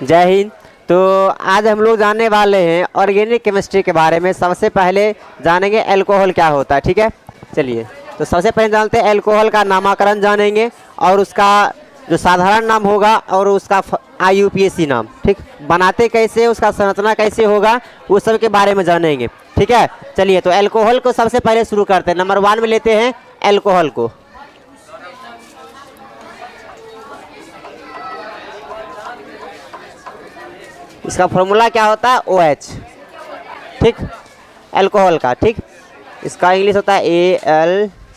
जय हिंद। तो आज हम लोग जानने वाले हैं ऑर्गेनिक केमिस्ट्री के बारे में। सबसे पहले जानेंगे अल्कोहल क्या होता है, ठीक है। चलिए, तो सबसे पहले जानते हैं अल्कोहल का नामकरण जानेंगे और उसका जो साधारण नाम होगा और उसका IUPAC नाम, ठीक, बनाते कैसे, उसका संरचना कैसे होगा, वो सब के बारे में जानेंगे, ठीक है। चलिए, तो अल्कोहल को सबसे पहले शुरू करते हैं। नंबर 1 में लेते हैं अल्कोहल को। इसका फॉर्मूला क्या होता है, OH, ठीक, अल्कोहल का, ठीक। इसका इंग्लिश होता है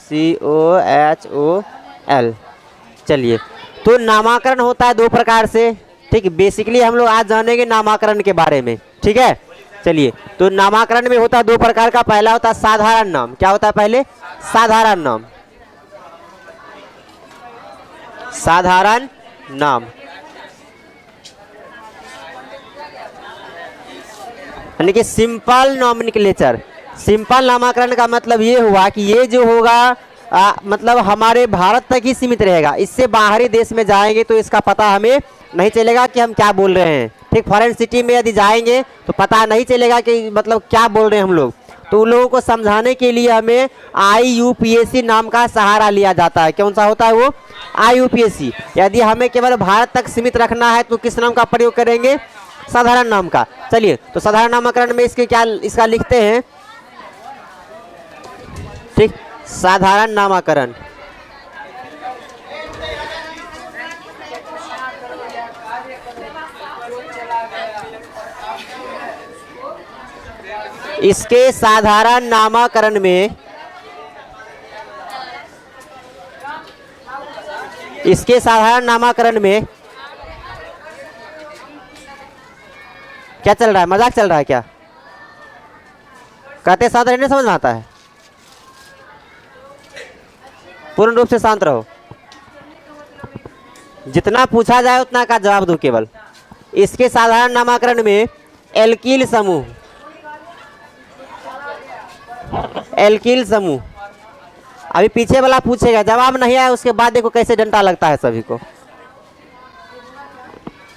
AlCOHOL। चलिए, तो नामकरण होता है 2 प्रकार से, ठीक। बेसिकली हम लोग आज जानेंगे नामकरण के बारे में, ठीक है। चलिए, तो नामकरण में होता है 2 प्रकार का। पहला होता है साधारण नाम। क्या होता है पहले, साधारण नाम। साधारण नाम यानी कि सिंपल नॉमेनक्लेचर। सिंपल नामकरण का मतलब ये हुआ कि ये जो होगा मतलब हमारे भारत तक ही सीमित रहेगा। इससे बाहरी देश में जाएंगे तो इसका पता हमें नहीं चलेगा कि हम क्या बोल रहे हैं, ठीक। फॉरेन सिटी में यदि जाएंगे तो पता नहीं चलेगा कि मतलब क्या बोल रहे हैं हम लोग। तो उन लोगों को समझाने के लिए हमें IUPAC नाम का सहारा लिया जाता है। कौन सा होता है वो, IUPAC। यदि हमें केवल भारत तक सीमित रखना है तो किस नाम का प्रयोग करेंगे, साधारण नाम का। चलिए, तो साधारण नामकरण में इसके क्या, इसका लिखते हैं, ठीक, साधारण नामकरण। इसके साधारण नामकरण में, इसके साधारण नामकरण में क्या चल रहा है, मजाक चल रहा है क्या? कहते साथ रहने समझ में आता है। पूर्ण रूप से शांत रहो, जितना पूछा जाए उतना का जवाब दो केवल। इसके साधारण नामकरण में एल्किल समूह, एल्किल समूह, अभी पीछे वाला पूछेगा, जवाब नहीं आया उसके बाद देखो कैसे डंडा लगता है सभी को।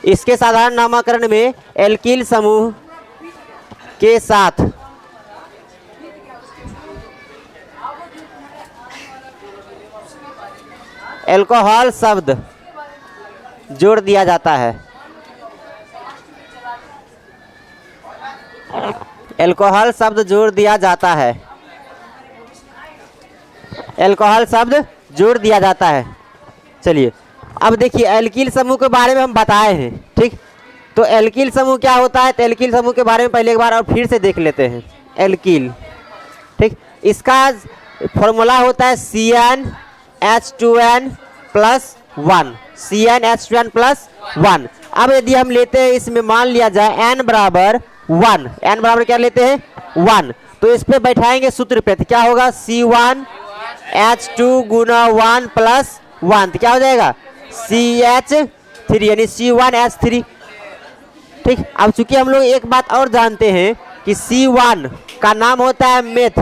इसके साधारण नामकरण में एल्किल समूह के साथ अल्कोहल शब्द जोड़ दिया जाता है। अल्कोहल शब्द जोड़ दिया जाता है। अल्कोहल शब्द जोड़ दिया जाता है। चलिए, अब देखिए एल्किल समूह के बारे में हम बताए हैं, ठीक। तो एल्किल समूह क्या होता है, तो एल्किल समूह के बारे में पहले एक बार और फिर से देख लेते हैं। एल्किल, ठीक, इसका फॉर्मूला होता है CnH2n+1, CnH2n+1। अब यदि हम लेते हैं, इसमें मान लिया जाए n बराबर 1, n बराबर क्या लेते हैं 1, तो इस पे बैठाएंगे सूत्र पे, तो क्या होगा C1H2 गुना 1+1, तो क्या हो जाएगा CH3 यानी C1H3, ठीक। अब चूंकि हम लोग एक बात और जानते हैं कि C1 का नाम होता है मेथ,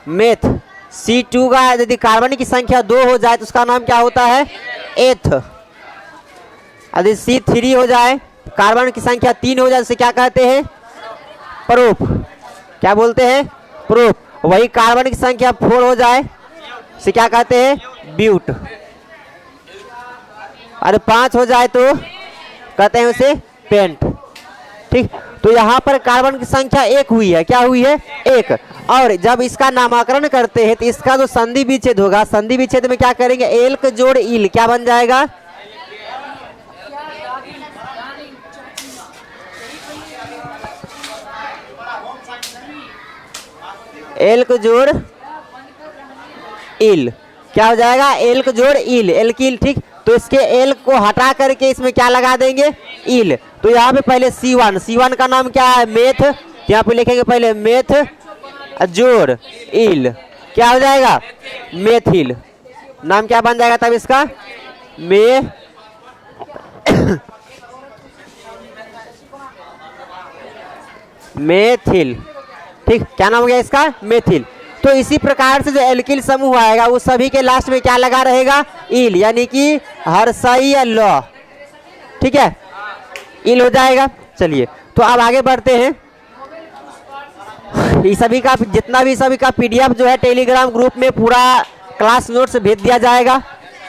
मेथ। C2 का यदि कार्बन की संख्या 2 हो जाए तो उसका नाम क्या होता है, एथ। यदि C3 हो जाए, कार्बन की संख्या 3 हो जाए, उसे क्या कहते हैं, प्रोप। क्या बोलते हैं, प्रोप। वही कार्बन की संख्या 4 हो जाए, उसे क्या कहते हैं, ब्यूट। अरे 5 हो जाए तो कहते हैं उसे पेंट, ठीक। तो यहाँ पर कार्बन की संख्या 1 हुई है, क्या हुई है, 1। और जब इसका नामकरण करते हैं तो इसका जो संधि विच्छेद होगा, संधि विच्छेद में क्या करेंगे, एल्क जोड़ इल, क्या बन जाएगा, एल्क जोड़ इल, क्या हो जाएगा, एल्क जोड़ इल, एल्किल, ठीक। तो इसके एल्क को हटा करके इसमें क्या लगा देंगे, इल। तो यहाँ पे पहले C1, C1 का नाम क्या है, मेथ। यहाँ पे लिखेंगे पहले मेथ जोड़ इल, क्या हो जाएगा, मेथिल। नाम क्या बन जाएगा तब इसका, मेथिल, ठीक। क्या नाम हो गया इसका, मेथिल। तो इसी प्रकार से जो एल्किल समूह आएगा वो सभी के लास्ट में क्या लगा रहेगा, इल, यानी कि हर्षई लॉ, ठीक है, इल हो जाएगा। चलिए तो अब आगे बढ़ते हैं। ये सभी का जितना भी सभी का पीडीएफ जो है टेलीग्राम ग्रुप में पूरा क्लास नोट्स भेज दिया जाएगा,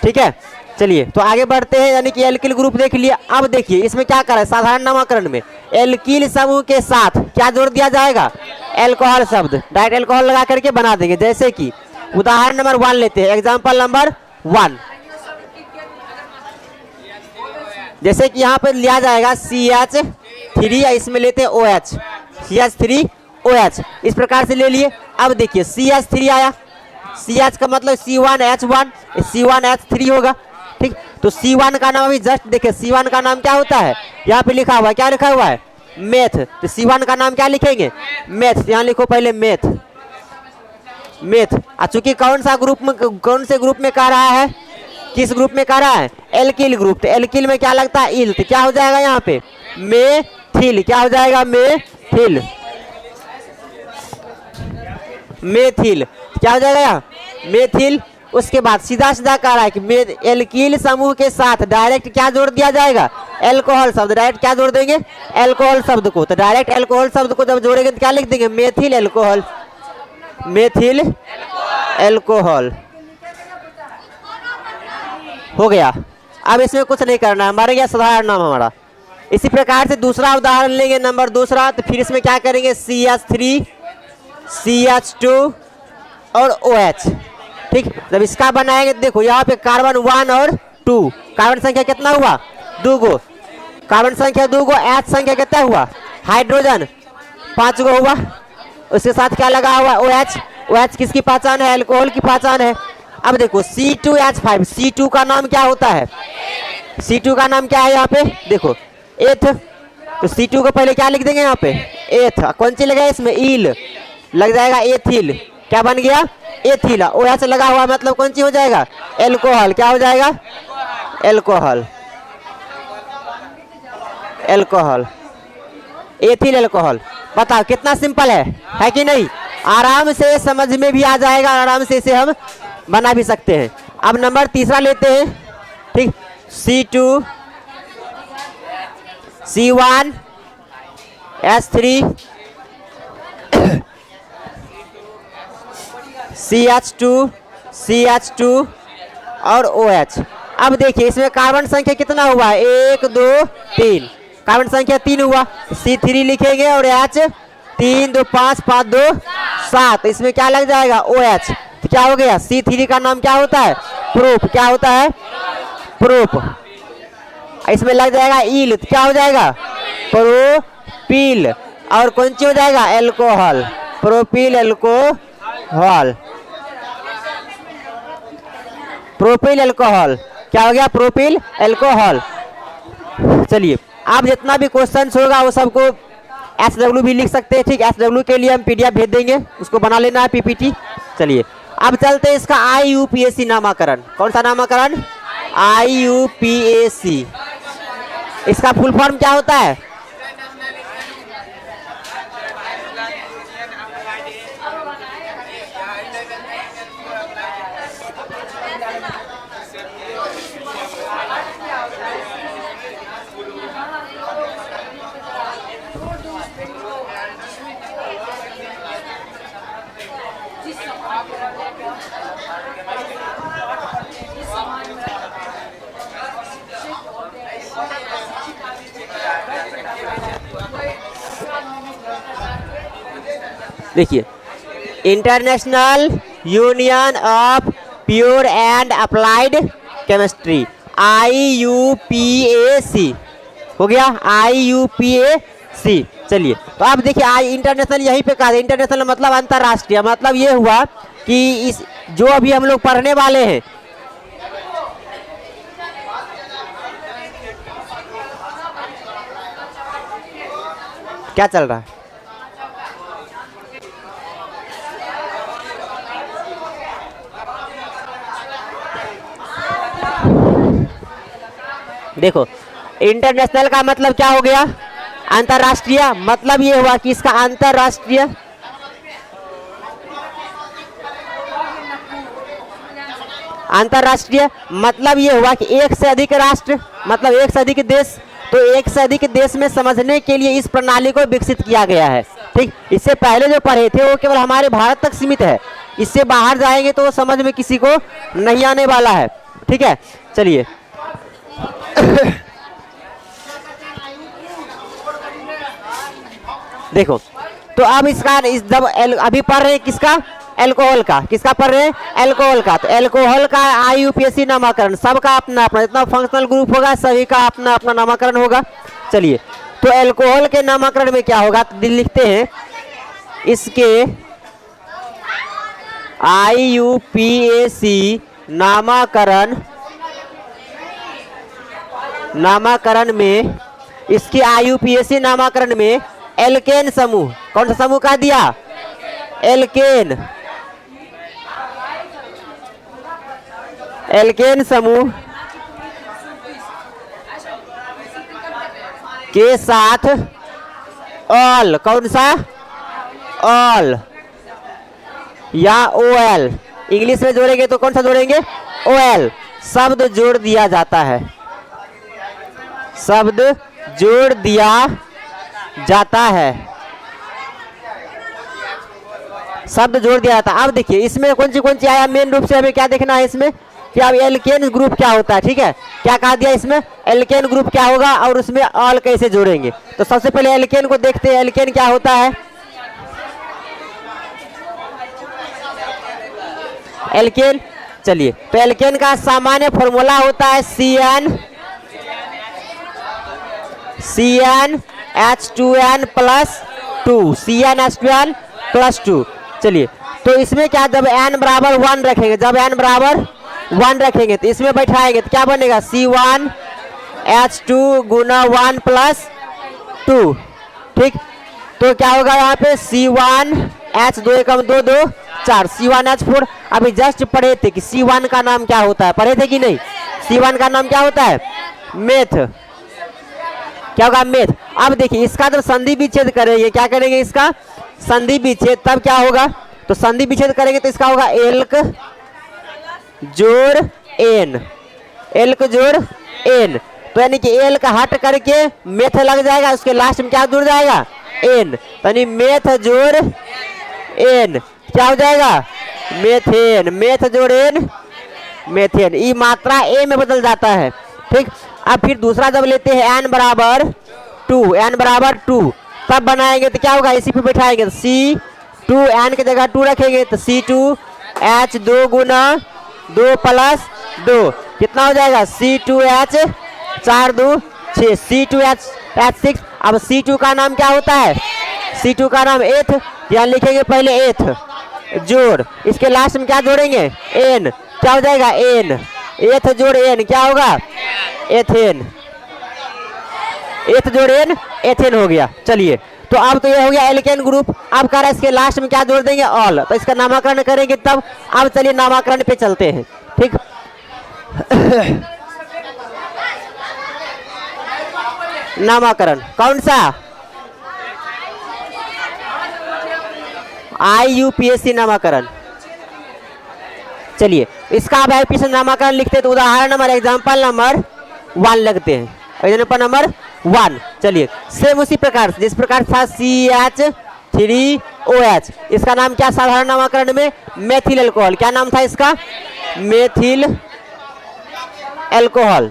ठीक है। चलिए तो आगे बढ़ते हैं, यानी कि एल्किल ग्रुप देख लिए। अब देखिए इसमें क्या करें, साधारण नामकरण में एल्किल समूह के साथ क्या जोड़ दिया जाएगा, एल्कोहल शब्द, डायरेक्ट एल्कोहल लगा करके बना देंगे। जैसे कि उदाहरण नंबर 1 लेते हैं, एग्जाम्पल नंबर 1। जैसे कि यहाँ पे लिया जाएगा CH3, इसमें लेते हैं OH, CH3OH, इस प्रकार से ले लिए। अब देखिए CH3 आया, CH का मतलब C1H1, C1H3 होगा, ठीक। तो C1 का नाम अभी जस्ट देखिए, C1 का नाम क्या होता है, यहाँ पे लिखा हुआ है, क्या लिखा हुआ है, मेथ। तो C1 का नाम क्या लिखेंगे, मेथ। यहाँ लिखो पहले मेथ, मेथ। चूंकि कौन सा ग्रुप में, कौन से ग्रुप में कह रहा है, किस ग्रुप में कह रहा है, एल्किल ग्रुप। तो एल्किल में क्या लगता है, इल, तो क्या हो जाएगा यहाँ पे मेथिल, क्या हो जाएगा मेथिल, मेथिल, क्या हो जाएगा यहाँ मेथिल। उसके बाद सीधा सीधा कह रहा है कि एल्किल समूह के साथ डायरेक्ट क्या जोड़ दिया जाएगा, एल्कोहल शब्द। डायरेक्ट क्या जोड़ देंगे, एल्कोहल शब्द को। तो डायरेक्ट एल्कोहल शब्द को जब जोड़ेंगे तो क्या लिख देंगे, मेथिल एल्कोहल, मेथिल एल्कोहल, हो गया। अब इसमें कुछ नहीं करना है, हमारे क्या साधारण नाम हमारा। इसी प्रकार से दूसरा उदाहरण लेंगे, नंबर दूसरा। तो फिर इसमें क्या करेंगे, CH3, CH2 और OH, ठीक। जब इसका बनाएंगे देखो यहाँ पे कार्बन 1 और 2, कार्बन संख्या कितना हुआ, 2 गो, कार्बन संख्या 2 गो, H संख्या कितना हुआ, हाइड्रोजन 5 गो हुआ। उसके साथ क्या लगा हुआ, OH, OH किसकी पहचान है, एल्कोहल की पहचान है। अब देखो C2H5, C2 का नाम क्या होता है, C2 का नाम क्या है यहाँ पे देखो, एथ। तो C2 को पहले क्या लिख देंगे यहाँ पे, एथ। कौन सी लगा इसमें, ईल लग जाएगा, एथिल, क्या बन गया, एथिल। OH लगा हुआ मतलब कौन सी हो जाएगा, एल्कोहल, क्या हो जाएगा, एल्कोहल, एल्कोहल, एथिल एल्कोहल। बताओ कितना सिंपल है कि नहीं, आराम से समझ में भी आ जाएगा, आराम से इसे हम बना भी सकते हैं। अब नंबर तीसरा लेते हैं, ठीक। C2, C1, H3, CH2, CH2 और OH। अब देखिए इसमें कार्बन संख्या कितना हुआ, 1 2 3, कार्बन संख्या 3 हुआ। C3 लिखेंगे और H 3 2 5 5 2 7, इसमें क्या लग जाएगा, OH। तो क्या हो गया, C3 का नाम क्या होता है, प्रूफ, क्या होता है, प्रूफ। इसमें लग जाएगा ईल, तो क्या हो जाएगा, प्रोपील, और कौन सी हो जाएगा, alcohol, propyl alcohol, propyl alcohol, क्या हो गया, प्रोपील एल्कोहल। चलिए आप जितना भी क्वेश्चन होगा वो सबको SW भी लिख सकते हैं, ठीक। SW के लिए हम PDF भेज देंगे, उसको बना लेना है PPT। चलिए अब चलते हैं इसका IUPAC नामाकरण। कौन सा नामाकरण, IUPAC। इसका फुल फॉर्म क्या होता है, देखिए international union of pure and applied chemistry, IUPAC हो गया, IUPAC। चलिए तो आप देखिए आई इंटरनेशनल यहीं पे कहा, इंटरनेशनल मतलब अंतरराष्ट्रीय, मतलब ये हुआ कि इस जो अभी हम लोग पढ़ने वाले हैं, क्या चल रहा है, देखो इंटरनेशनल का मतलब क्या हो गया, अंतरराष्ट्रीय। मतलब ये हुआ कि इसका अंतरराष्ट्रीय, अंतरराष्ट्रीय मतलब ये हुआ कि एक से अधिक राष्ट्र, मतलब एक से अधिक देश, तो एक से अधिक देश में समझने के लिए इस प्रणाली को विकसित किया गया है। ठीक, इससे पहले जो पढ़े थे वो केवल हमारे भारत तक सीमित है, इससे बाहर जाएंगे तो वो समझ में किसी को नहीं आने वाला है। ठीक है, चलिए देखो, तो अब इसका जब अभी पढ़ रहे हैं किसका, एल्कोहल का, किसका पढ़ रहे हैं, एल्कोहल का। तो एल्कोहल का IUPAC नामकरण, सबका अपना अपना, जितना फंक्शनल ग्रुप होगा सभी का अपना अपना नामकरण होगा। चलिए, तो एल्कोहल के नामकरण में क्या होगा, तो लिखते हैं इसके IUPAC नामकरण में, इसके IUPAC नामकरण में एल्केन समूह, कौन सा समूह का दिया, एल्केन समूह के साथ ऑल, कौन सा, ऑल या OL, इंग्लिश में जोड़ेंगे तो कौन सा जोड़ेंगे, OL शब्द जोड़ दिया जाता है, शब्द जोड़ दिया जाता है, शब्द जोड़ दिया जाता है। अब देखिए इसमें कौन सी आया, मेन रूप से हमें क्या देखना है इसमें कि अब एल्केन ग्रुप क्या होता है। ठीक है, क्या कहा दिया इसमें, एल्केन ग्रुप क्या होगा और उसमें ऑल कैसे जोड़ेंगे। तो सबसे पहले एल्केन को देखते हैं, एल्केन क्या होता है, एल्केन। चलिए, तो एल्केन का सामान्य फॉर्मूला होता है CnH2n+2, CnH2n+2। चलिए, तो इसमें क्या, जब n बराबर 1 रखेंगे, जब n बराबर 1 रखेंगे तो इसमें बैठाएंगे तो क्या बनेगा, C1H2 गुना 1+2। ठीक, तो क्या होगा यहाँ पे C1H, 2 एकम 2 2 4, C1H4। अभी जस्ट पढ़े थे कि C1 का नाम क्या होता है, पढ़े थे कि नहीं, C1 का नाम क्या होता है, मेथ, क्या होगा, मेथ। अब देखिए इसका जब संधि विच्छेद करेंगे, क्या करेंगे, इसका संधि विच्छेद, तब क्या होगा, तो संधि विच्छेद करेंगे तो इसका होगा एल्क जोड़ एन, एल्क जोड़ एन। तो यानी कि एल का हट करके मेथ लग जाएगा, उसके लास्ट में क्या जुड़ जाएगा, एन, यानी मेथ जोड़ एन क्या हो जाएगा, मेथेन, मेथ जोड़ एन मेथेन। ई मात्रा ए में बदल जाता है। ठीक, अब फिर दूसरा जब लेते हैं n बराबर 2, तब बनाएंगे तो क्या होगा, इसी पे बैठाएंगे तो C2, n की जगह 2 रखेंगे तो C2H2 गुना 2+2 कितना हो जाएगा, C2H 4 2 6, C2H6। अब C2 का नाम क्या होता है, C2 का नाम एथ, यहाँ लिखेंगे पहले एथ जोड़, इसके लास्ट में क्या जोड़ेंगे, एन, क्या हो जाएगा, एन, एथ जोड़ एन क्या होगा, एथेन, एथ जोड़ एन एथेन हो गया। चलिए, तो अब तो ये हो गया एल्केन ग्रुप। अब कह रहा है इसके लास्ट में क्या जोड़ देंगे, ऑल, तो इसका नामकरण करेंगे तब। अब चलिए नामकरण पे चलते हैं। ठीक नामकरण कौन सा, IUPAC नामकरण। चलिए, इसका अब IUPAC नामकरण लिखते हैं तो उदाहरण नंबर, एग्जाम्पल नंबर 1 लगते हैं, एग्जाम्पल नंबर 1। चलिए, सेम उसी प्रकार जिस प्रकार था CH3OH, इसका नाम क्या साधारण नामकरण में, मेथिल अल्कोहल। क्या नाम था इसका, मेथिल अल्कोहल,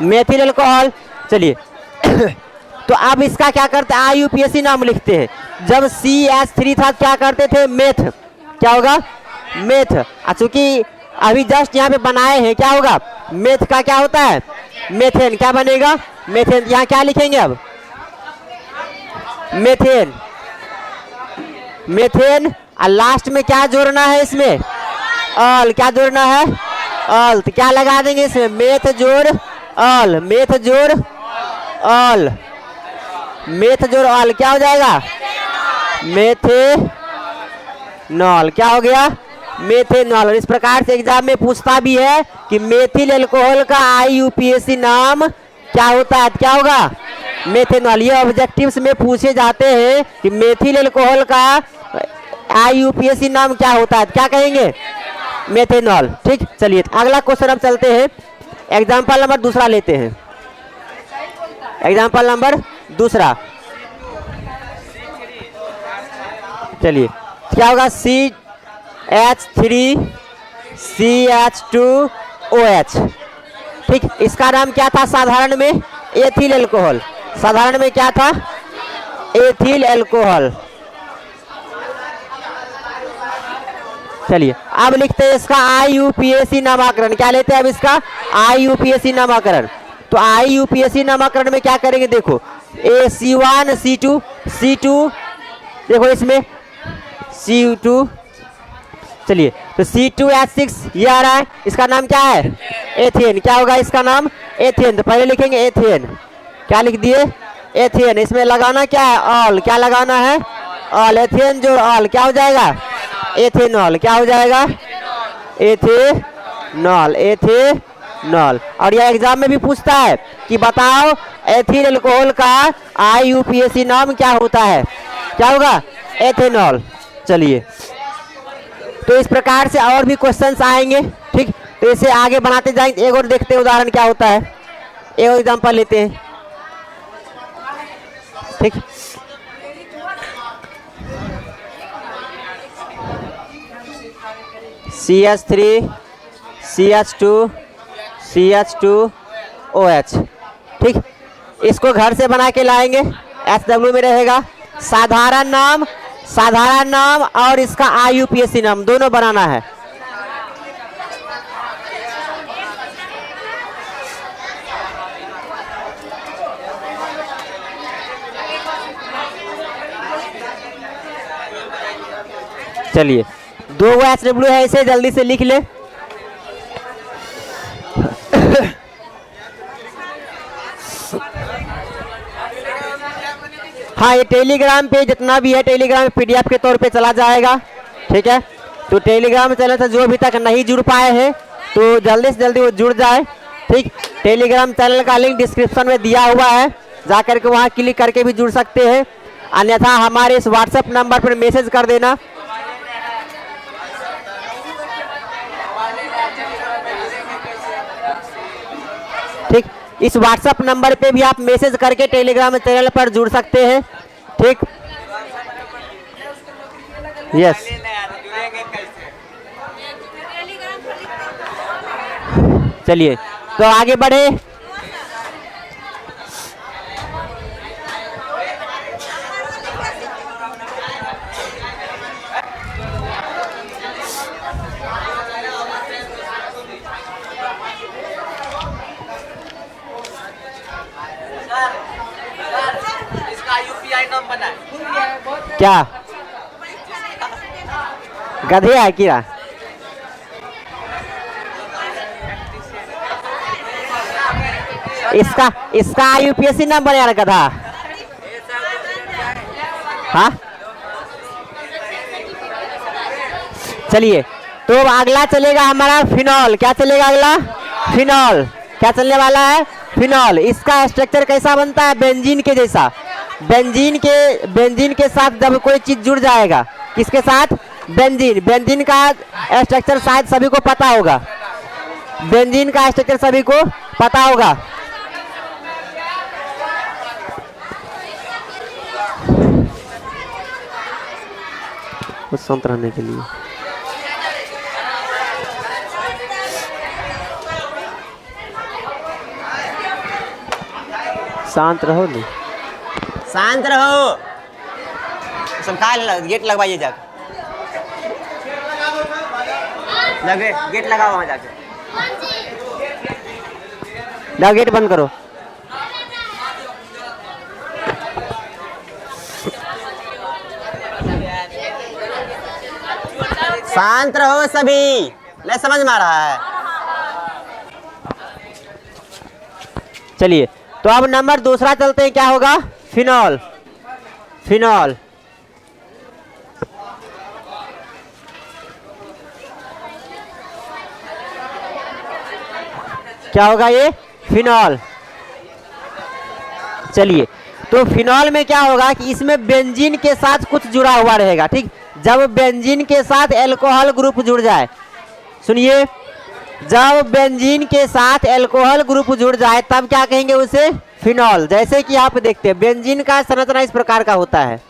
मेथिल अल्कोहल। चलिए तो अब इसका क्या करते हैं, IUPAC नाम लिखते हैं। जब CH3 था क्या करते थे, मेथ, क्या होगा, मेथ। चूंकि अभी जस्ट यहाँ पे बनाए हैं, क्या होगा, मेथ का क्या होता है, मेथेन, क्या बनेगा, मेथेन। यहाँ क्या लिखेंगे अब, मेथेन, मेथेन। और लास्ट में क्या जोड़ना है इसमें, ऑल, क्या जोड़ना है, ऑल। तो क्या लगा देंगे इसमें, मेथ जोड़ ऑल, मेथ जोड़ ऑल, मेथ जोड़ ऑल, क्या हो जाएगा, मेथेनॉल, क्या हो गया, मेथेनॉल। इस प्रकार से एग्जाम में पूछता भी है कि मेथिल अल्कोहल का IUPAC नाम क्या होता है, क्या होगा, मेथेनॉल। ये ऑब्जेक्टिव्स में पूछे जाते हैं कि मेथिल अल्कोहल का IUPAC नाम क्या होता है, क्या कहेंगे, मेथेनॉल। ठीक, चलिए अगला क्वेश्चन अब चलते हैं, एग्जाम्पल नंबर दूसरा लेते हैं। एग्जाम्पल नंबर दूसरा, चलिए क्या होगा, CH3CH2OH। ठीक, इसका नाम क्या था साधारण में, एथिल एल्कोहल। साधारण में क्या था, एथिल एल्कोहल। चलिए अब लिखते हैं इसका IUPAC नामकरण। क्या लेते हैं अब इसका IUPAC नामकरण। तो IUPAC नामकरण में क्या करेंगे, देखो C1C2 देखो इसमें C2, चलिए तो C2H6 ये आ रहा है, इसका नाम क्या है, एथेन। क्या होगा इसका नाम, एथेन। तो पहले लिखेंगे एथेन, क्या लिख दिए, एथेन। इसमें लगाना क्या है, ऑल। क्या लगाना है, ऑल। एथेन जो ऑल क्या हो जाएगा, एथेनॉल। क्या हो जाएगा, एथेनॉल, एथेनॉल। और यह एग्जाम में भी पूछता है कि बताओ एथिल अल्कोहल का IUPAC नाम क्या होता है, क्या होगा, एथेनॉल। चलिए तो इस प्रकार से और भी क्वेश्चंस आएंगे। ठीक, तो इसे आगे बनाते जाएंगे। एक और देखते हैं उदाहरण क्या होता है, एक और एग्जांपल लेते हैं। ठीक, CH3CH2OH। ठीक, इसको घर से बना के लाएंगे, SW में रहेगा। साधारण नाम और इसका IUPAC नाम दोनों बनाना है। चलिए 2 SW है, इसे जल्दी से लिख ले। हाँ, ये टेलीग्राम पे जितना भी है, टेलीग्राम PDF के तौर पे चला जाएगा। ठीक है, तो टेलीग्राम चैनल से जो अभी तक नहीं जुड़ पाए हैं तो जल्दी से जल्दी वो जुड़ जाए। ठीक, टेलीग्राम चैनल का लिंक डिस्क्रिप्शन में दिया हुआ है, जा करके वहाँ क्लिक करके भी जुड़ सकते हैं। अन्यथा हमारे इस WhatsApp नंबर पर मैसेज कर देना। ठीक, इस WhatsApp नंबर पे भी आप मैसेज करके टेलीग्राम चैनल पर जुड़ सकते हैं। ठीक, यस, चलिए तो आगे बढ़े। क्या गधे है क्या, इसका IUPAC नंबर यार गधा। हाँ, चलिए तो अगला चलेगा हमारा फिनॉल। क्या चलेगा अगला, फिनॉल। क्या चलने वाला है, फिनॉल। इसका स्ट्रक्चर कैसा बनता है, बेंजीन के जैसा। बेंजीन के साथ जब कोई चीज जुड़ जाएगा, किसके साथ, बेंजीन का स्ट्रक्चर शायद सभी को पता होगा। बेंजीन का स्ट्रक्चर सभी को पता होगा। कुछ शांत रहने के लिए। शांत रहो, नहीं शांत रहो, सब गेट लगवाइए जाकर, गेट लगाओ वहां जाके, ना गेट बंद करो। शांत रहो सभी, नहीं समझ में आ रहा है। चलिए तो अब नंबर दूसरा चलते हैं, क्या होगा, फिनॉल। फिनॉल क्या होगा, ये फिनॉल। चलिए तो फिनॉल में क्या होगा कि इसमें बेंजीन के साथ कुछ जुड़ा हुआ रहेगा। ठीक, जब बेंजीन के साथ एल्कोहल ग्रुप जुड़ जाए, सुनिए, जब बेंजीन के साथ एल्कोहल ग्रुप जुड़ जाए तब क्या कहेंगे उसे? फिनॉल। जैसे कि आप देखते हैं बेंजीन का संरचना इस प्रकार का होता है।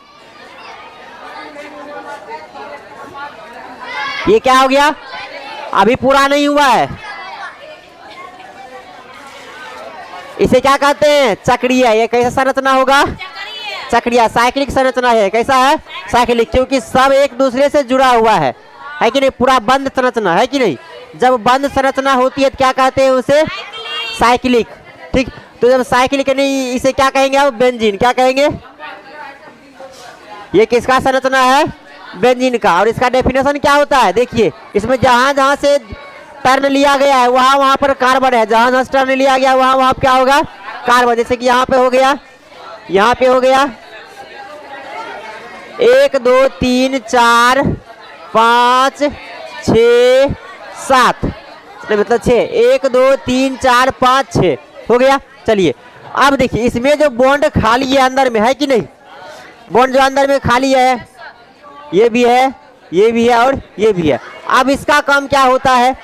ये क्या हो गया? अभी पूरा नहीं हुआ है। इसे क्या कहते हैं? चक्रीय। ये कैसा संरचना होगा? चक्रीय, साइक्लिक संरचना है। कैसा है? साइक्लिक, क्योंकि सब एक दूसरे से जुड़ा हुआ है कि नहीं? पूरा बंद संरचना है कि नहीं? जब बंद संरचना होती है तो क्या कहते हैं उसे? साइक्लिक। ठीक, तो जब साइक्लिक नहीं, इसे क्या कहेंगे अब? बेंजीन। क्या कहेंगे? ये किसका संरचना है? बेंजीन का। और इसका डेफिनेशन क्या होता है? देखिए, इसमें जहां जहां से टर्न लिया गया है वहां वहां पर कार्बन है। जहां जहां टर्न लिया गया वहां वहां क्या होगा? कार्बन। जैसे कि यहाँ पे हो गया, यहाँ पे हो गया 1 2 3 4 5 6 7, मतलब 6, 1 2 3 4 5 6 हो गया। चलिए, अब देखिए इसमें जो बॉन्ड खाली है अंदर में, है कि नहीं? बॉन्ड जो अंदर में खाली है, ये भी है, ये भी है और ये भी है। अब इसका काम क्या होता है?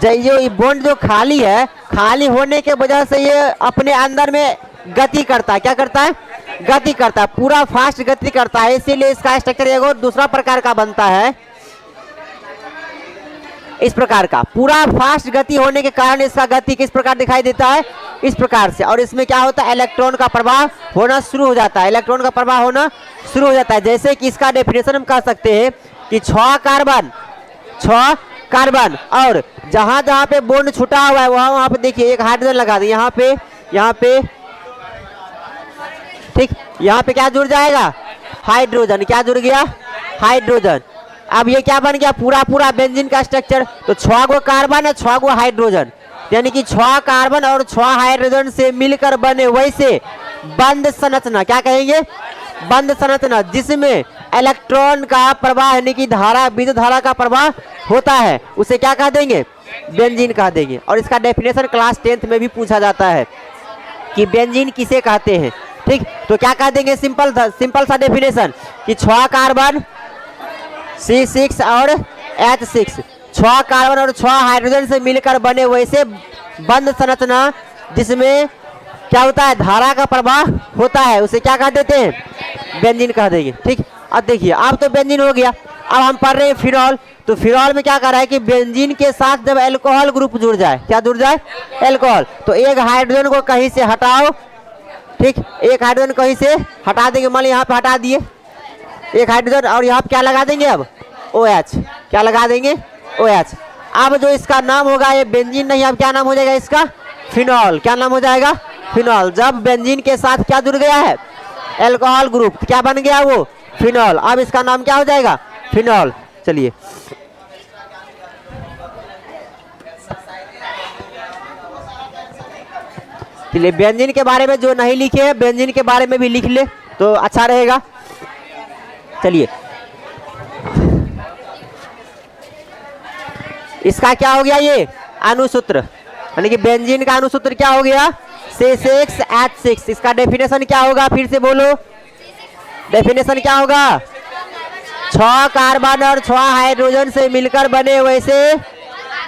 ये बॉन्ड जो खाली है, खाली होने के वजह से ये अपने अंदर में गति करता है। क्या करता है? गति करता है, पूरा फास्ट गति करता है। इसीलिए इसका स्ट्रक्चर एक और दूसरा प्रकार का बनता है, इस प्रकार का। पूरा फास्ट गति होने के कारण इसका गति किस प्रकार दिखाई देता है? इस प्रकार से। और इसमें क्या होता है? इलेक्ट्रॉन का प्रवाह होना शुरू हो जाता है। इलेक्ट्रॉन का प्रवाह होना शुरू हो जाता है। जैसे कि इसका डेफिनेशन हम कह सकते हैं कि 6 कार्बन और जहां जहां पे बॉन्ड छुटा हुआ है वहां वहां पे देखिए एक हाइड्रोजन लगा दें। यहाँ पे ठीक, यहाँ पे क्या जुड़ जाएगा? हाइड्रोजन। क्या जुड़ गया? हाइड्रोजन। अब ये क्या बन गया? पूरा बेंजीन का स्ट्रक्चर। तो 6 गो कार्बन है, 6 गो हाइड्रोजन, यानी कि 6 कार्बन और 6 हाइड्रोजन से मिलकर बने वैसे बंद संरचना। क्या कहेंगे? बंद संरचना, जिसमें इलेक्ट्रॉन का प्रवाह यानी कि धारा, विद्युत धारा का प्रवाह होता है, उसे क्या कह देंगे? बेंजीन कह देंगे। और इसका डेफिनेशन क्लास 10th में भी पूछा जाता है कि बेंजीन किसे कहते हैं। ठीक, तो क्या कह देंगे? सिंपल सा डेफिनेशन कि 6 कार्बन C6 और H6, 6 कार्बन और 6 हाइड्रोजन से मिलकर बने वैसे बंद संरचना, जिसमें क्या होता है? धारा का प्रवाह होता है, उसे क्या कह देते हैं? बेंजीन कह देंगे। ठीक, अब देखिए, अब तो बेंजीन हो गया। अब हम पढ़ रहे हैं फिनॉल। तो फिनॉल में क्या कर रहा है कि बेंजीन के साथ जब एल्कोहल ग्रुप जुड़ जाए, क्या जुड़ जाए? एल्कोहल। तो एक हाइड्रोजन को कहीं से हटाओ। ठीक, एक हाइड्रोजन कहीं से हटा देंगे। मान लीजिए यहाँ पे हटा दिए एक हाइड्रोजन, और यहाँ पे क्या लगा देंगे? अब OH। क्या लगा देंगे? OH। अब जो इसका नाम होगा, ये बेंजीन नहीं, अब क्या नाम हो जाएगा इसका? फिनॉल। क्या नाम हो जाएगा? फिनॉल। जब बेंजीन के साथ क्या जुड़ गया है? एल्कोहल ग्रुप, क्या बन गया? वो फिनॉल। अब इसका नाम क्या हो जाएगा? फिनॉल। चलिए, बेंजीन के बारे में जो नहीं लिखे हैं, बेंजीन के बारे में भी लिख ले तो अच्छा रहेगा। चलिए, इसका क्या हो गया? ये अणुसूत्र, यानी कि बेंजीन का अणुसूत्र क्या हो गया? C6H6। इसका डेफिनेशन क्या होगा? फिर से बोलो, डेफिनेशन क्या होगा? 6 कार्बन और 6 हाइड्रोजन से मिलकर बने वैसे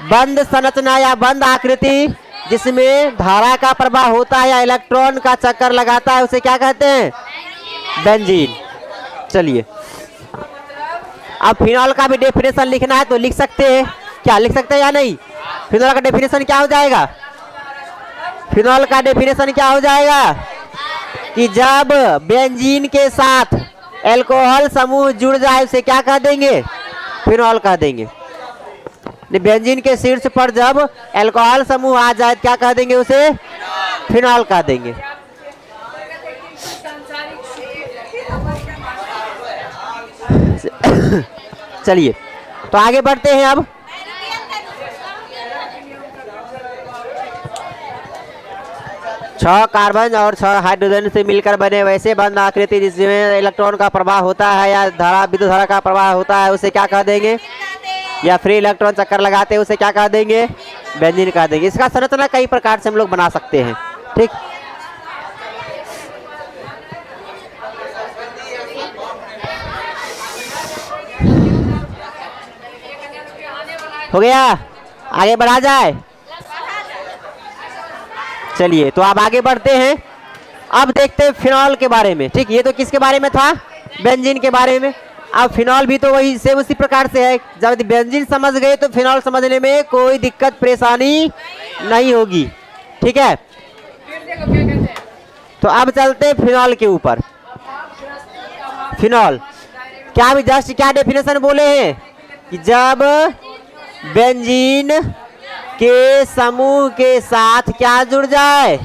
बंद संरचना या बंद आकृति, जिसमें धारा का प्रवाह होता है या इलेक्ट्रॉन का चक्कर लगाता है, उसे क्या कहते हैं? बेंजीन। चलिए, अब फिनॉल का भी डेफिनेशन लिखना है तो लिख सकते हैं। क्या लिख सकते हैं या नहीं? फिनॉल का डेफिनेशन क्या हो जाएगा? फिनॉल का डेफिनेशन क्या हो जाएगा कि जब बेंजीन के साथ एल्कोहल समूह जुड़ जाए उसे क्या कह देंगे? फिनॉल कह देंगे। बेंजीन के शीर्ष पर जब एल्कोहल समूह आ जाए क्या कह देंगे? उसे फिनॉल कह देंगे। चलिए, तो आगे बढ़ते हैं। अब 6 कार्बन और 6 हाइड्रोजन से मिलकर बने वैसे बंद आकृति, जिसमें इलेक्ट्रॉन का प्रवाह होता है या धारा, विद्युत धारा का प्रवाह होता है, उसे क्या कह देंगे? या फ्री इलेक्ट्रॉन चक्कर लगाते हैं उसे क्या कह देंगे? बेंजीन कह देंगे। इसका संरचना कई प्रकार से हम लोग बना सकते हैं। ठीक, हो गया। आगे बढ़ा जाए। चलिए तो अब आगे बढ़ते हैं। अब देखते हैं फिनॉल के बारे में। ठीक, ये तो किसके बारे में था? बेंजीन के बारे में। अब फिनॉल भी तो वही सेम उसी प्रकार से है। जब बेंजीन समझ गए तो फिनॉल समझने में कोई दिक्कत परेशानी नहीं होगी। ठीक है, तो अब चलते हैं फिनॉल के ऊपर। फिनॉल क्या भी जस्ट क्या डेफिनेशन बोले हैं कि जब बेंजीन के समूह के साथ क्या जुड़ जाए,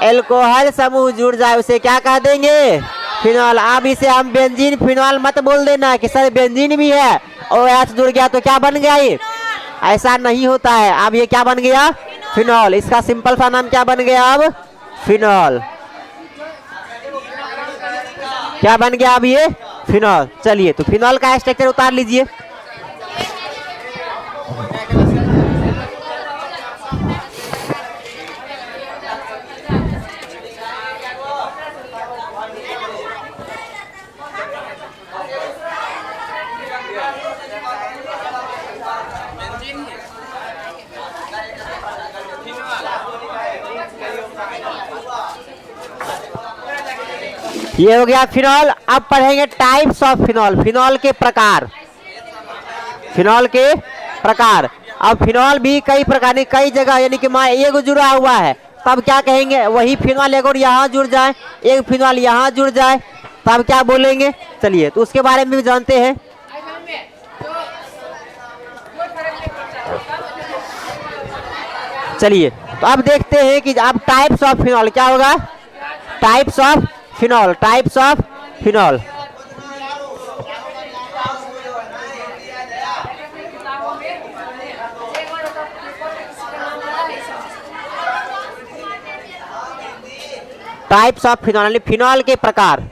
एल्कोहल समूह जुड़ जाए, उसे क्या कह देंगे? फिनॉल। अब इसे हम बेंजीन फिनॉल मत बोल देना कि सर बेंजीन भी है और OH जुड़ गया तो क्या बन गया ये, ऐसा नहीं होता है। अब ये क्या बन गया? फिनॉल। इसका सिंपल सा नाम क्या बन गया अब? फिनॉल। क्या बन गया अब ये? फिनॉल। चलिए तो फिनॉल का स्ट्रक्चर उतार लीजिए। ये हो गया फिनॉल। अब पढ़ेंगे टाइप्स ऑफ फिनॉल, फिनॉल के प्रकार। फिनॉल के प्रकार। अब फिनॉल भी कई प्रकार, कई जगह, यानी कि मान एक जुड़ा हुआ है तब क्या कहेंगे? वही फिनॉल एक और यहाँ जुड़ जाए, एक फिनॉल यहाँ जुड़ जाए तब क्या बोलेंगे? चलिए तो उसके बारे में भी जानते हैं। चलिए तो अब देखते हैं कि अब टाइप्स ऑफ फिनॉल क्या होगा। Types of phenol, types of phenol. Types of phenol, phenol के प्रकार।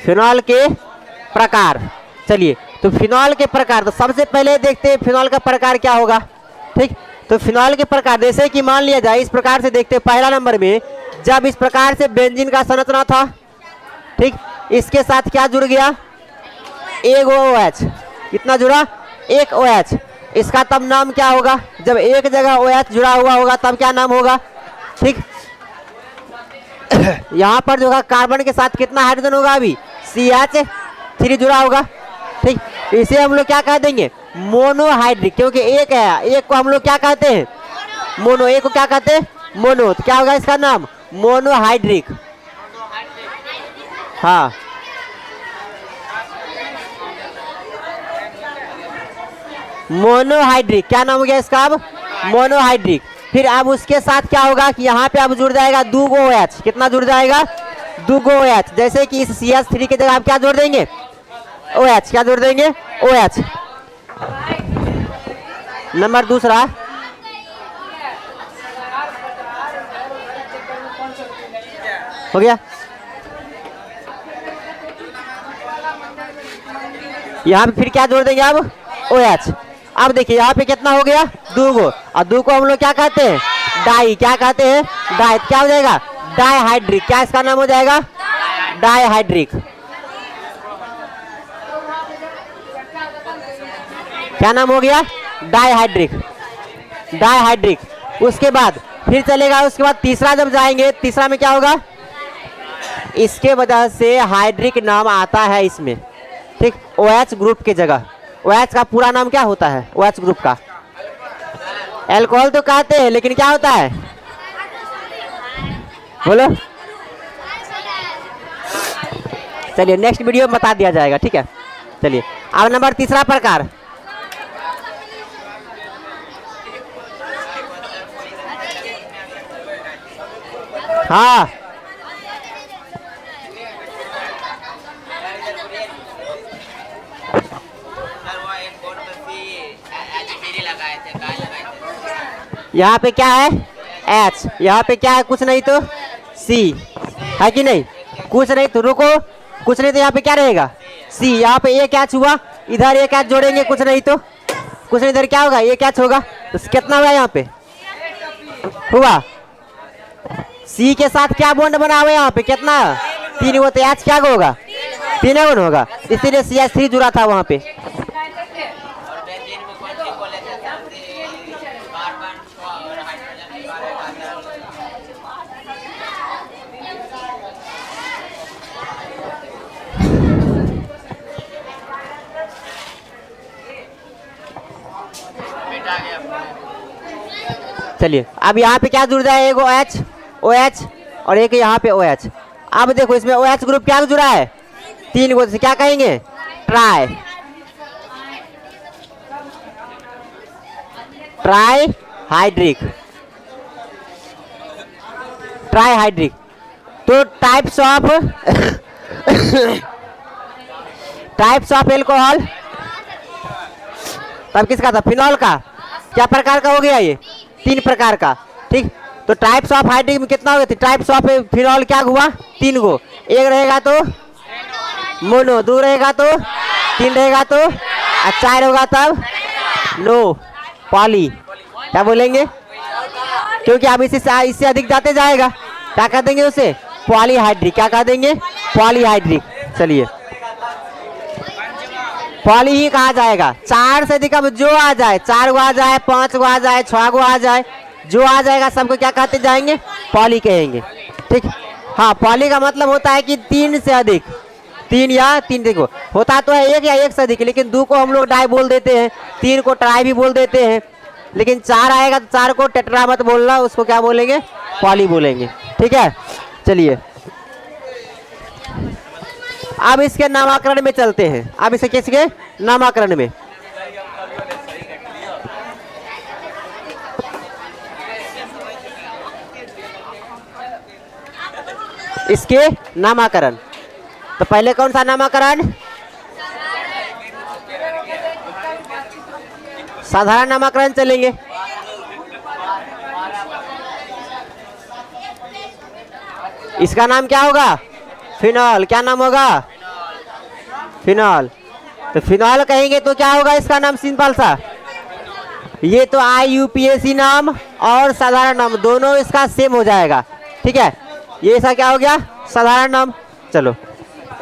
फिनॉल के प्रकार। चलिए तो फिनॉल के प्रकार, तो सबसे पहले देखते हैं फिनॉल का प्रकार क्या होगा। ठीक, तो फिनॉल के प्रकार जैसे कि मान लिया जाए इस प्रकार से देखते हैं। पहला नंबर में जब इस प्रकार से बेंजीन का संरचना था, ठीक, इसके साथ क्या जुड़ गया? एक OH। कितना जुड़ा? एक OH। इसका तब नाम क्या होगा? जब एक जगह OH जुड़ा हुआ होगा तब क्या नाम होगा? ठीक, यहाँ पर जो है कार्बन के साथ कितना हाइड्रोजन होगा? अभी CH3 जुड़ा होगा। ठीक, इसे हम लोग क्या कह देंगे? मोनोहाइड्रिक, क्योंकि एक है। एक को हम लोग क्या कहते हैं? मोनो। एक को क्या कहते हैं? मोनो। तो क्या होगा इसका नाम? मोनोहाइड्रिक। हाँ, मोनोहाइड्रिक। क्या नाम हो गया इसका अब? मोनोहाइड्रिक। फिर अब उसके साथ क्या होगा कि यहाँ पे अब जुड़ जाएगा दूगो OH। कितना जुड़ जाएगा? दूगो OH। जैसे कि इस CH3 की जगह आप क्या जोड़ देंगे? OH। क्या जोड़ देंगे? OH। नंबर दूसरा, हो गया। यहाँ पे फिर क्या जोड़ देंगे अब? OH। अब देखिए यहाँ पे कितना हो गया? दूगो। और दो को हम लोग क्या कहते हैं? डाई। क्या कहते हैं? डाई। क्या हो जाएगा? डाइहाइड्रिक। क्या इसका नाम हो जाएगा? डाइहाइड्रिक। क्या नाम हो गया? डाइहाइड्रिक। डाइहाइड्रिक। उसके बाद फिर चलेगा, उसके बाद तीसरा जब जाएंगे, तीसरा में क्या होगा? इसके वजह से हाइड्रिक नाम आता है इसमें। ठीक, OH ग्रुप के जगह। OH का पूरा नाम क्या होता है? OH ग्रुप का अल्कोहल तो कहते हैं, लेकिन क्या होता है? बोलो। चलिए नेक्स्ट वीडियो में बता दिया जाएगा। ठीक है, चलिए अब नंबर तीसरा प्रकार। हाँ, यहाँ पे क्या है? H। यहाँ पे क्या है? कुछ नहीं तो C है कि नहीं? कुछ नहीं तो रुको, कुछ नहीं तो यहाँ पे क्या रहेगा? C। यहाँ पे एक H हुआ, इधर एक H जोड़ेंगे, कुछ नहीं तो कुछ नहीं, इधर क्या होगा? एक H होगा। तो कितना हुआ यहाँ पे? हुआ। C के साथ क्या बॉन्ड बना हुआ है यहाँ पे? कितना? 3 गो तो एच क्या होगा, 3 गुण होगा, इसीलिए CH3 जुड़ा था वहां पे। चलिए अब यहाँ पे क्या जुड़ जाए, एक OH OH और एक यहाँ पे OH। अब देखो इसमें OH ग्रुप क्या जुड़ा है, 3 गो से क्या कहेंगे, ट्राई हाइड्रिक, ट्राई हाइड्रिक। तो टाइप्स ऑफ एल्कोहल, तब किसका था, फिनॉल का। क्या प्रकार का हो गया ये, 3 प्रकार का, ठीक। तो टाइप्स ऑफ हाइड्रिक में कितना हो गया, टाइप्स ऑफ फिनॉल क्या हुआ, 3 गो, एक रहेगा तो मोनो, 2 रहेगा तो 3 रहेगा तो 4 होगा तब नो पॉली, क्या बोलेंगे, क्योंकि अब इससे अधिक जाते जाएगा, क्या कर देंगे उसे, पॉलीहाइड्रिक, क्या कर देंगे, पॉलीहाइड्रिक। चलिए पॉली ही कहा जाएगा, 4 से अधिक अब जो आ जाए, 4 गो आ जाए, 5 गो आ जाए, 6 गो आ जाए, जो आ जाएगा सबको क्या कहते जाएंगे, पॉली कहेंगे, ठीक। हाँ पॉली का मतलब होता है कि 3 से अधिक, 3 या 3 देखो होता तो है 1 या 1 से अधिक, लेकिन 2 को हम लोग डाई बोल देते हैं, 3 को ट्राई भी बोल देते हैं, लेकिन 4 आएगा तो 4 को टेट्रा मत बोलना, उसको क्या बोलेंगे, पॉली बोलेंगे, ठीक है। चलिए अब इसके नामकरण में चलते हैं, अब इसे किसके नामकरण में, इसके नामकरण। तो पहले कौन सा नामकरण, साधारण नामकरण चलेंगे। इसका नाम क्या होगा, फिनॉल, क्या नाम होगा, फिनॉल। तो फिनॉल कहेंगे तो क्या होगा इसका नाम, सिंपल सा, ये तो IUPAC नाम और साधारण नाम दोनों इसका सेम हो जाएगा, ठीक है। ये ऐसा क्या हो गया, साधारण नाम। चलो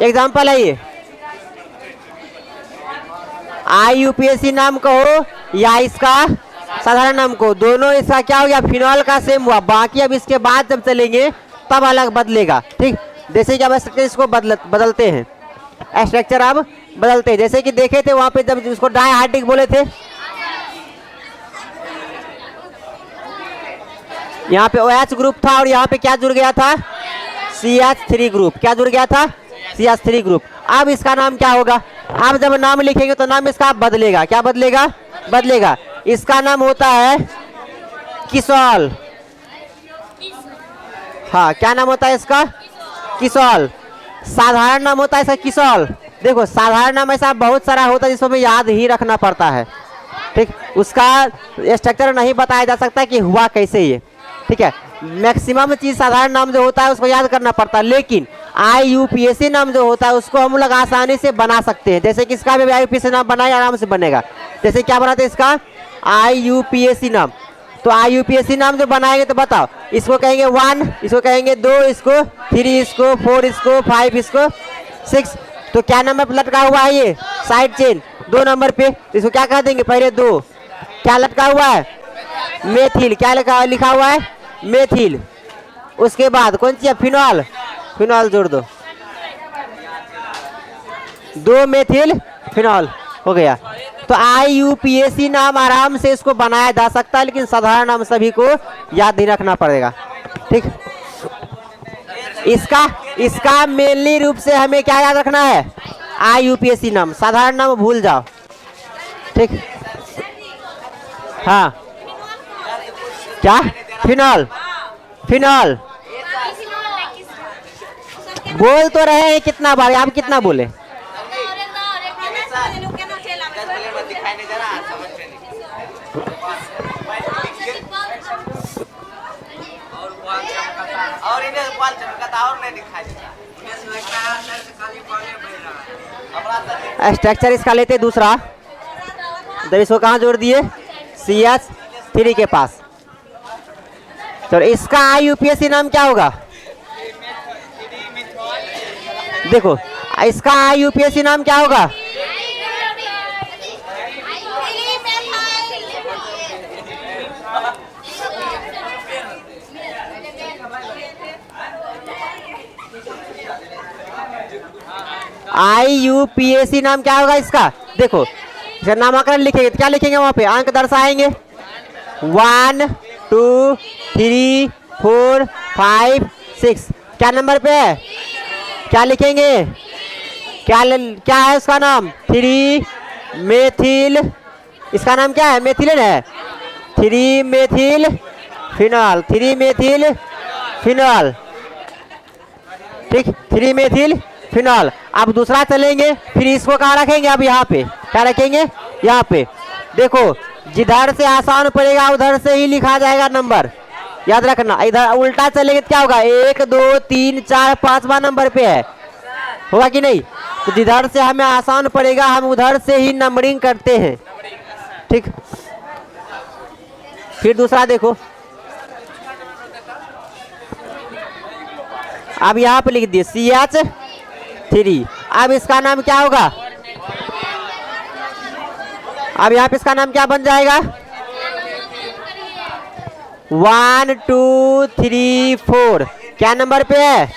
एग्जाम्पल है ये, IUPAC नाम कहो या इसका साधारण नाम को, दोनों इसका क्या हो गया, फिनॉल का सेम हुआ। बाकी अब इसके बाद जब चलेंगे तब अलग बदलेगा, ठीक। जैसे कि अब स्ट्रक्चर इसको बदलते हैं, स्ट्रक्चर अब बदलते हैं, जैसे कि देखे थे वहां पे जब इसको डाइहाइड्रिक बोले थे, यहाँ पे OH ग्रुप था और यहाँ पे क्या जुड़ गया था, CH3 ग्रुप, क्या जुड़ गया था, CH3 ग्रुप। अब इसका नाम क्या होगा, अब जब नाम लिखेंगे तो नाम इसका बदलेगा, क्या बदलेगा, बदलेगा। इसका नाम होता है किसॉल, हाँ क्या नाम होता है इसका, किसॉल। साधारण नाम होता है इसका किसॉल। देखो साधारण नाम ऐसा बहुत सारा होता है जिसको हमें याद ही रखना पड़ता है, ठीक। उसका स्ट्रक्चर नहीं बताया जा सकता कि हुआ कैसे ये, ठीक है। मैक्सिमम चीज साधारण नाम जो होता है उसको याद करना पड़ता है, लेकिन IUPAC नाम जो होता है उसको हम लोग आसानी से बना सकते हैं। जैसे कि इसका भी IUPAC नाम बनाए आराम से बनेगा। जैसे क्या बनाते हैं इसका, IUPAC नाम। तो IUPAC नाम जो बनाएंगे तो बताओ, इसको कहेंगे 1, इसको कहेंगे 2, इसको 3, इसको 4, इसको 5, इसको 6। तो क्या नंबर पर लटका हुआ है ये, साइड चेन 2 नंबर पे, इसको क्या कह देंगे, पहले 2, क्या लटका हुआ है, मेथिल, क्या लिखा हुआ है, मेथिल। उसके बाद कौन सी है, फिनॉल, फिनॉल जोड़ दो, 2 मेथिल फिनॉल हो गया। तो IUPAC नाम आराम से इसको बनाया जा सकता है, लेकिन साधारण नाम सभी को याद नहीं रखना पड़ेगा, ठीक। इसका मेनली रूप से हमें क्या याद रखना है, IUPAC नाम, साधारण नाम भूल जाओ, ठीक। हाँ क्या, फिनॉल, फिनॉल बोल तो रहे हैं कितना बार, आप कितना बोले, स्ट्रक्चर इसका लेते दूसरा, जब इसको कहाँ जोड़ दिए, CH3 के पास। तो इसका IUPAC नाम क्या होगा, देखो इसका यूपीएससी नाम क्या होगा? IUPAC नाम क्या होगा इसका? देखो इसका नामकरण लिखेंगे तो क्या लिखेंगे? वहां पे अंक दर्शाएंगे 1 2 3 4 5 6। क्या नंबर पे है? क्या लिखेंगे? क्या है उसका नाम? 3 मेथिल। इसका नाम क्या है? मेथिलीन है। 3 मेथिल फिनॉल। 3 methyl phenol. ठीक, 3 मेथिल फिनॉल। अब दूसरा चलेंगे, फिर इसको कहाँ रखेंगे? अब यहाँ पे क्या रखेंगे? यहाँ पे देखो जिधर से आसान पड़ेगा उधर से ही लिखा जाएगा नंबर, याद रखना। इधर उल्टा चलेंगे तो क्या होगा? 1 2 3 4 5वां नंबर पे है, होगा कि नहीं? तो जिधर से हमें आसान पड़ेगा हम उधर से ही नंबरिंग करते हैं। ठीक, फिर दूसरा देखो, अब यहाँ पे लिख दिए CH3। अब इसका नाम क्या होगा? अब यहाँ पे इसका नाम क्या बन जाएगा? 1 2 3 4। क्या नंबर पे है?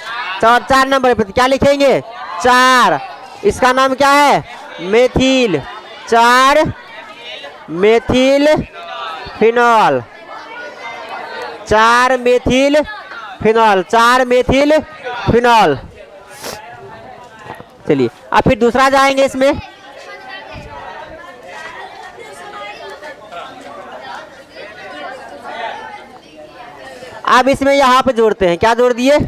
4 नंबर पे। क्या लिखेंगे? 4। इसका नाम क्या है? Methyl. 4 methyl phenol. 4 methyl phenol. 4 methyl phenol. चलिए अब फिर दूसरा जाएंगे इसमें। अब इसमें यहाँ पे जोड़ते हैं। क्या जोड़ दिए?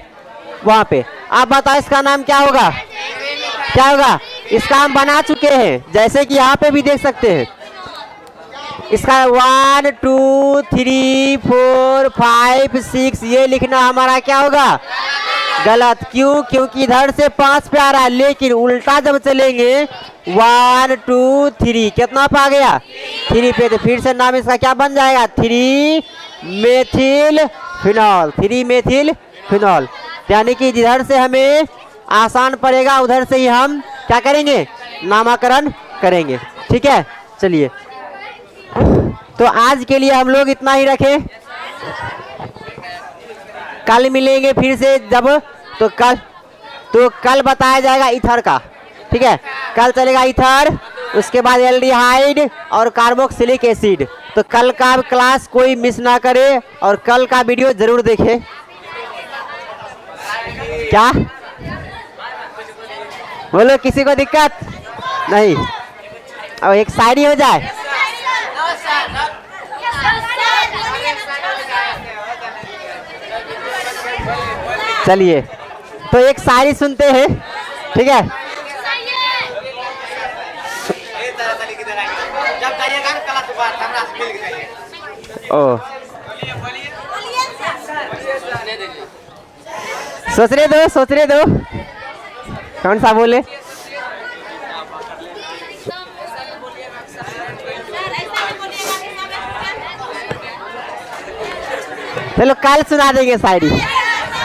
वहां पे। अब बताओ इसका नाम क्या होगा? क्या होगा? इसका हम बना चुके हैं, जैसे कि यहाँ पे भी देख सकते हैं। इसका 1 2 3 4 5 6 ये लिखना हमारा क्या होगा? गलत। क्यों? क्योंकि इधर से 5 पे आ रहा है, लेकिन उल्टा जब चलेंगे 1 2 3 कितना पे आ गया? 3 पे। तो फिर से नाम इसका क्या बन जाएगा? 3 मेथिल फिनॉल। 3 methyl phenol. यानी कि जिधर से हमें आसान पड़ेगा उधर से ही हम क्या करेंगे? नामकरण करेंगे। ठीक है, चलिए तो आज के लिए हम लोग इतना ही रखें। कल मिलेंगे फिर से जब तो कल बताया जाएगा ईथर का। ठीक है, कल चलेगा ईथर, उसके बाद एल्डिहाइड और कार्बोक्सिलिक एसिड। तो कल का क्लास कोई मिस ना करे और कल का वीडियो जरूर देखे। क्या बोलो? किसी को दिक्कत नहीं? अब एक शायरी हो जाए। चलिए तो एक शायरी सुनते हैं। ठीक है, ओ सोचने दो कौन सा बोले। चलो कल सुना देंगे शायरी।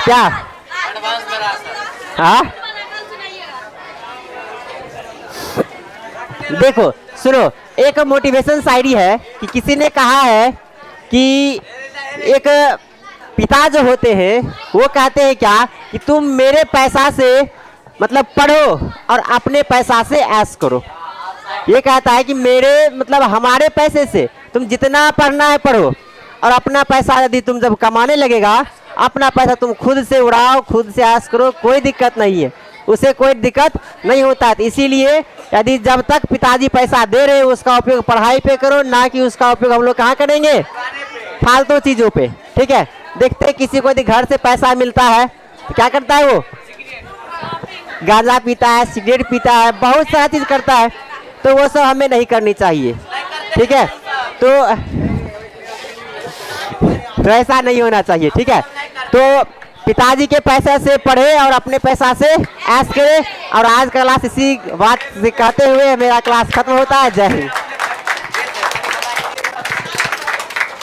क्या? हाँ देखो सुनो, एक मोटिवेशन शायरी है कि किसी ने कहा है कि एक पिता जो होते हैं वो कहते हैं क्या कि तुम मेरे पैसा से मतलब पढ़ो और अपने पैसा से ऐश करो। ये कहता है कि मेरे मतलब हमारे पैसे से तुम जितना पढ़ना है पढ़ो और अपना पैसा यदि तुम जब कमाने लगेगा अपना पैसा तुम खुद से उड़ाओ, खुद से ऐश करो, कोई दिक्कत नहीं है, उसे कोई दिक्कत नहीं होता है। इसीलिए यदि जब तक पिताजी पैसा दे रहे हैं उसका उपयोग पढ़ाई पे करो, ना कि उसका उपयोग हम लोग कहाँ करेंगे? फालतू चीज़ों पे। ठीक है, देखते हैं किसी को यदि घर से पैसा मिलता है तो क्या करता है? वो गांजा पीता है, सिगरेट पीता है, बहुत सारा चीज़ करता है। तो वो सब हमें नहीं करनी चाहिए। ठीक है, तो ऐसा नहीं होना चाहिए। ठीक है, तो पिताजी के पैसे से पढ़े और अपने पैसा से ऐश करे। और आज का क्लास इसी बात से कहते हुए मेरा क्लास खत्म होता है। जय हिंद।